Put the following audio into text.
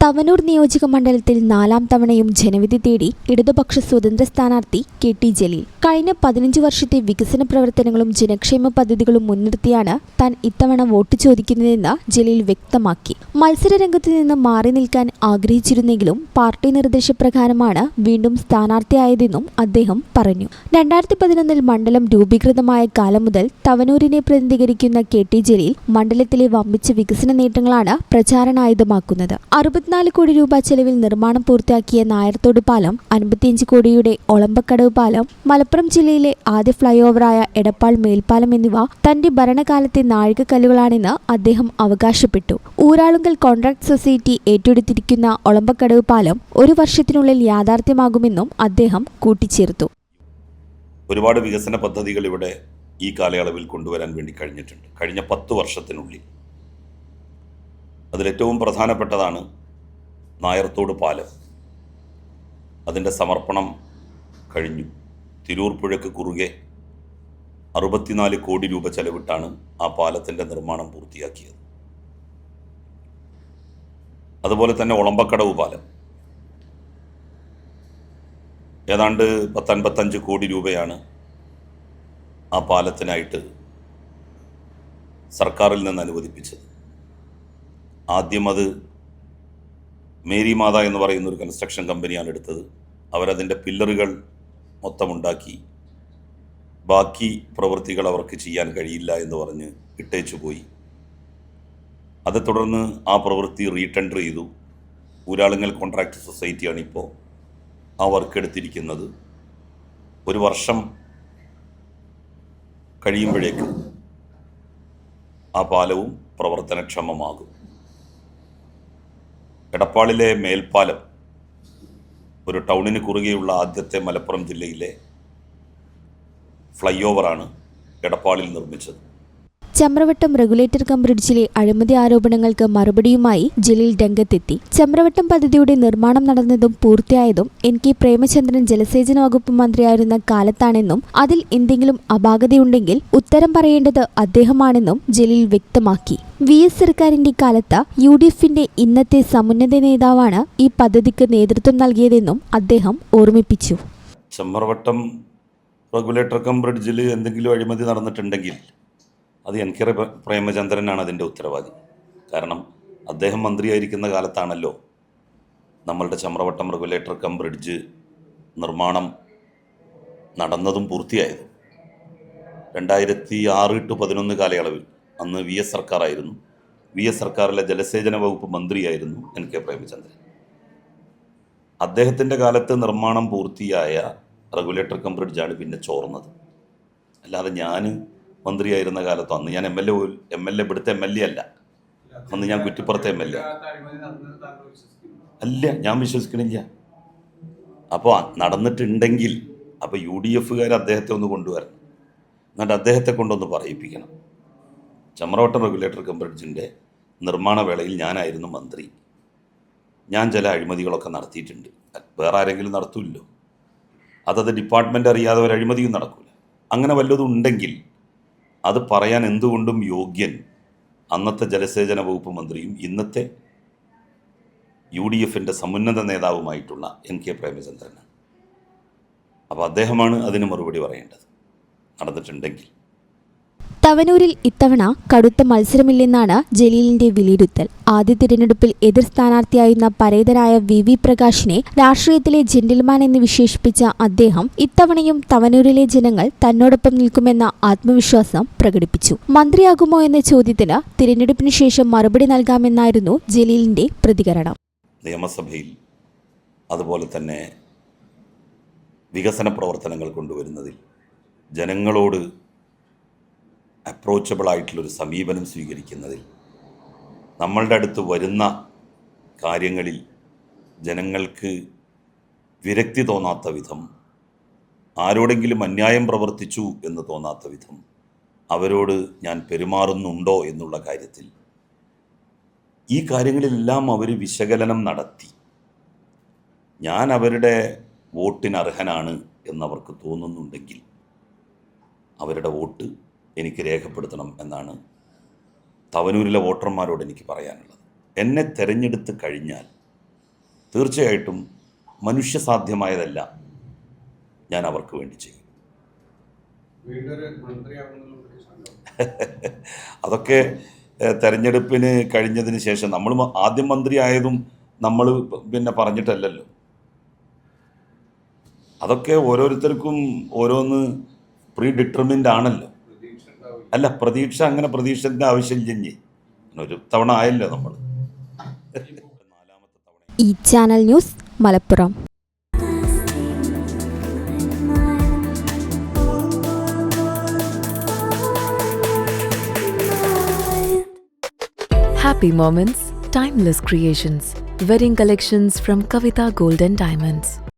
തവനൂർ നിയോജക മണ്ഡലത്തിൽ 4ാം തവണയും ജനവിധി തേടി ഇടതുപക്ഷ സ്വതന്ത്ര സ്ഥാനാർത്ഥി കെ.ടി. ജലീൽ. കഴിഞ്ഞ 15 വർഷത്തെ വികസന പ്രവർത്തനങ്ങളും ജനക്ഷേമ പദ്ധതികളും മുൻനിർത്തിയാണ് താൻ ഇത്തവണ വോട്ട് ചോദിക്കുന്നതെന്ന് ജലീൽ വ്യക്തമാക്കി. മത്സരരംഗത്ത് നിന്ന് മാറി നിൽക്കാൻ ആഗ്രഹിച്ചിരുന്നെങ്കിലും പാർട്ടി നിർദ്ദേശപ്രകാരമാണ് വീണ്ടും സ്ഥാനാർത്ഥിയായതെന്നും അദ്ദേഹം പറഞ്ഞു. 2011 മണ്ഡലം രൂപീകൃതമായ കാലം മുതൽ തവനൂരിനെ പ്രതിനിധീകരിക്കുന്ന കെ.ടി. ജലീൽ മണ്ഡലത്തിലെ വമ്പിച്ച വികസന നേട്ടങ്ങളാണ് പ്രചാരണായുധമാക്കുന്നത്. 64 കോടി രൂപ ചെലവിൽ നിർമ്മാണം പൂർത്തിയാക്കിയ നായർത്തോട് പാലം, 55 കോടിയുടെ ഒളമ്പക്കടവ് പാലം, മലപ്പുറം ജില്ലയിലെ ആദ്യ ഫ്ളൈ ഓവറായ എടപ്പാൾ മേൽപ്പാലം എന്നിവ തന്റെ ഭരണകാലത്തെ നാഴികക്കല്ലുകളാണെന്ന് അദ്ദേഹം അവകാശപ്പെട്ടു. ഊരാളുങ്കൽ കോൺട്രാക്ട് സൊസൈറ്റി ഏറ്റെടുത്തിരിക്കുന്ന ഒളമ്പക്കടവ് പാലം 1 വർഷത്തിനുള്ളിൽ യാഥാർത്ഥ്യമാകുമെന്നും അദ്ദേഹം കൂട്ടിച്ചേർത്തു. ഒരുപാട് വികസന പദ്ധതികൾ ഇവിടെ ഈ കാലയളവിൽ കൊണ്ടുവരാൻ വേണ്ടി കഴിഞ്ഞിട്ടുണ്ട്. കഴിഞ്ഞ 10 വർഷത്തിനുള്ളിൽ അതിലേറ്റവും പ്രധാനപ്പെട്ടതാണ് നായർത്തോട് പാലം. അതിൻ്റെ സമർപ്പണം കഴിഞ്ഞു. തിരൂർ പുഴയ്ക്ക് കുറുകെ 64 കോടി രൂപ ചെലവിട്ടാണ് ആ പാലത്തിൻ്റെ നിർമ്മാണം പൂർത്തിയാക്കിയത്. അതുപോലെ തന്നെ ഒളമ്പക്കടവ് പാലം ഏതാണ്ട് 55 കോടി രൂപയാണ് ആ പാലത്തിനായിട്ട് സർക്കാരിൽ നിന്ന് അനുവദിപ്പിച്ചത്. ആദ്യം അത് മേരി മാത എന്ന് പറയുന്ന ഒരു കൺസ്ട്രക്ഷൻ കമ്പനിയാണ് എടുത്തത്. അവരതിൻ്റെ പില്ലറുകൾ മൊത്തമുണ്ടാക്കി. ബാക്കി പ്രവൃത്തികൾ അവർക്ക് ചെയ്യാൻ കഴിയില്ല എന്ന് പറഞ്ഞ് ഇട്ടേച്ചു പോയി. അതേ തുടർന്ന് ആ പ്രവൃത്തി റീടെൻഡർ ചെയ്തു. ഊരാളുങ്കൽ കോൺട്രാക്ട് സൊസൈറ്റിയാണ് ഇപ്പോൾ ആ വർക്ക് എടുത്തിരിക്കുന്നത്. 1 വർഷം കഴിയുമ്പോഴേക്ക് ആ പാലവും പ്രവർത്തനക്ഷമമാകും. എടപ്പാളിലെ മേൽപ്പാലം ഒരു ടൗണിന് കുറുകെയുള്ള ആദ്യത്തെ മലപ്പുറം ജില്ലയിലെ ഫ്ലൈ ഓവറാണ് എടപ്പാളിൽ നിർമ്മിച്ചത്. ചമ്രവട്ടം റെഗുലേറ്റർ കം ബ്രിഡ്ജിലെ അഴിമതി ആരോപണങ്ങൾക്ക് മറുപടിയുമായി ജലീൽ രംഗത്തെത്തി. ചമ്രവട്ടം പദ്ധതിയുടെ നിർമ്മാണം നടന്നതും പൂർത്തിയായതും N.K. പ്രേമചന്ദ്രൻ ജലസേചന വകുപ്പ് മന്ത്രിയായിരുന്ന കാലത്താണെന്നും അതിൽ എന്തെങ്കിലും അപാകതയുണ്ടെങ്കിൽ ഉത്തരം പറയേണ്ടത് അദ്ദേഹമാണെന്നും ജലീൽ വ്യക്തമാക്കി. VS സർക്കാരിന്റെ കാലത്ത് UDFന്റെ ഇന്നത്തെ സമുന്നത നേതാവാണ് ഈ പദ്ധതിക്ക് നേതൃത്വം നൽകിയതെന്നും അദ്ദേഹം ഓർമ്മിപ്പിച്ചു. ചമ്രവട്ടം റെഗുലേറ്റർ കം ബ്രിഡ്ജിൽ എന്തെങ്കിലും അഴിമതി നടന്നിട്ടുണ്ടെങ്കിൽ അത് N.K. പ്രേമചന്ദ്രനാണ് അതിൻ്റെ ഉത്തരവാദി. കാരണം അദ്ദേഹം മന്ത്രിയായിരിക്കുന്ന കാലത്താണല്ലോ നമ്മളുടെ ചമ്രവട്ടം റെഗുലേറ്റർ കം ബ്രിഡ്ജ് നിർമ്മാണം നടന്നതും പൂർത്തിയായതും. 2006-11 കാലയളവിൽ അന്ന് VS സർക്കാരായിരുന്നു. VS സർക്കാരിലെ ജലസേചന വകുപ്പ് മന്ത്രിയായിരുന്നു N.K. പ്രേമചന്ദ്രൻ. അദ്ദേഹത്തിൻ്റെ കാലത്ത് നിർമ്മാണം പൂർത്തിയായ റെഗുലേറ്റർ കം ബ്രിഡ്ജാണ് പിന്നെ ചോർന്നത്. അല്ലാതെ ഞാൻ മന്ത്രിയായിരുന്ന കാലത്തോ, അന്ന് ഞാൻ MLA ഇവിടുത്തെ MLA അല്ല, അന്ന് ഞാൻ കുറ്റിപ്പുറത്തെ MLA അല്ല, ഞാൻ വിശ്വസിക്കണില്ല. അപ്പോൾ നടന്നിട്ടുണ്ടെങ്കിൽ അപ്പോൾ UDFകാർ അദ്ദേഹത്തെ ഒന്ന് കൊണ്ടുവരണം, എന്നിട്ട് അദ്ദേഹത്തെ കൊണ്ടൊന്ന് പറയിപ്പിക്കണം. ചമ്രവട്ടം റെഗുലേറ്റർ കം ബ്രിഡ്ജിൻ്റെ നിർമ്മാണ വേളയിൽ ഞാനായിരുന്നു മന്ത്രി. ഞാൻ ചില അഴിമതികളൊക്കെ നടത്തിയിട്ടുണ്ട്. വേറെ ആരെങ്കിലും നടത്തൂല്ലോ. അതത് ഡിപ്പാർട്ട്മെൻ്റ് അറിയാതെ ഒരു അഴിമതിയും നടക്കില്ല. അങ്ങനെ വല്ലതും ഉണ്ടെങ്കിൽ അത് പറയാൻ എന്തുകൊണ്ടും യോഗ്യൻ അന്നത്തെ ജലസേചന വകുപ്പ് മന്ത്രിയും ഇന്നത്തെ UDFൻ്റെ സമുന്നത നേതാവുമായിട്ടുള്ള N.K. പ്രേമചന്ദ്രനാണ്. അപ്പോൾ അദ്ദേഹമാണ് അതിന് മറുപടി പറയേണ്ടത് നടന്നിട്ടുണ്ടെങ്കിൽ. തവനൂരിൽ ഇത്തവണ കടുത്ത മത്സരമില്ലെന്നാണ് ജലീലിന്റെ വിലയിരുത്തൽ. ആദ്യ തിരഞ്ഞെടുപ്പിൽ എതിർ സ്ഥാനാർത്ഥിയായിരുന്ന പരേതനായ VV പ്രകാശിനെ രാഷ്ട്രീയത്തിലെ ജെന്റിൽമാൻ എന്ന് വിശേഷിപ്പിച്ച അദ്ദേഹം ഇത്തവണയും തവനൂരിലെ ജനങ്ങൾ തന്നോടൊപ്പം നിൽക്കുമെന്ന ആത്മവിശ്വാസം പ്രകടിപ്പിച്ചു. മന്ത്രിയാകുമോ എന്ന ചോദ്യത്തിന് തിരഞ്ഞെടുപ്പിന് ശേഷം മറുപടി നൽകാമെന്നായിരുന്നു ജലീലിന്റെ പ്രതികരണം. നിയമസഭയിൽ അതുപോലെ തന്നെ വികസന പ്രവർത്തനങ്ങൾ കൊണ്ടുവരുന്നതിൽ ജനങ്ങളോട് അപ്രോച്ചബിളായിട്ടുള്ളൊരു സമീപനം സ്വീകരിക്കുന്നതിൽ, നമ്മളുടെ അടുത്ത് വരുന്ന കാര്യങ്ങളിൽ ജനങ്ങൾക്ക് വിരക്തി തോന്നാത്ത വിധം, ആരോടെങ്കിലും അന്യായം പ്രവർത്തിച്ചു എന്ന് തോന്നാത്ത വിധം അവരോട് ഞാൻ പെരുമാറുന്നുണ്ടോ എന്നുള്ള കാര്യത്തിൽ ഈ കാര്യങ്ങളിലെല്ലാം അവർ വിശകലനം നടത്തി ഞാൻ അവരുടെ വോട്ടിന് അർഹനാണ് എന്നവർക്ക് തോന്നുന്നുണ്ടെങ്കിൽ അവരുടെ വോട്ട് എനിക്ക് രേഖപ്പെടുത്തണം എന്നാണ് തവനൂരിലെ വോട്ടർമാരോട് എനിക്ക് പറയാനുള്ളത്. എന്നെ തിരഞ്ഞെടുത്ത് കഴിഞ്ഞാൽ തീർച്ചയായിട്ടും മനുഷ്യസാധ്യമായതല്ല ഞാൻ അവർക്ക് വേണ്ടി ചെയ്യും. അതൊക്കെ തെരഞ്ഞെടുപ്പിന് കഴിഞ്ഞതിന് ശേഷം നമ്മൾ ആദ്യം മന്ത്രിയായതും നമ്മൾ പിന്നെ പറഞ്ഞിട്ടല്ലല്ലോ. അതൊക്കെ ഓരോരുത്തർക്കും ഓരോന്ന് പ്രീ ഡിറ്റർമിൻഡ് ആണല്ലോ. അല്ല, പ്രതീക്ഷൻ്റെ ആവശ്യമില്ല. ഒരു തവണ ആയല്ലോ നമ്മൾ. ഈ channel news Malappuram. Happy moments, timeless creations. Wedding collections from Kavita Gold and Diamonds.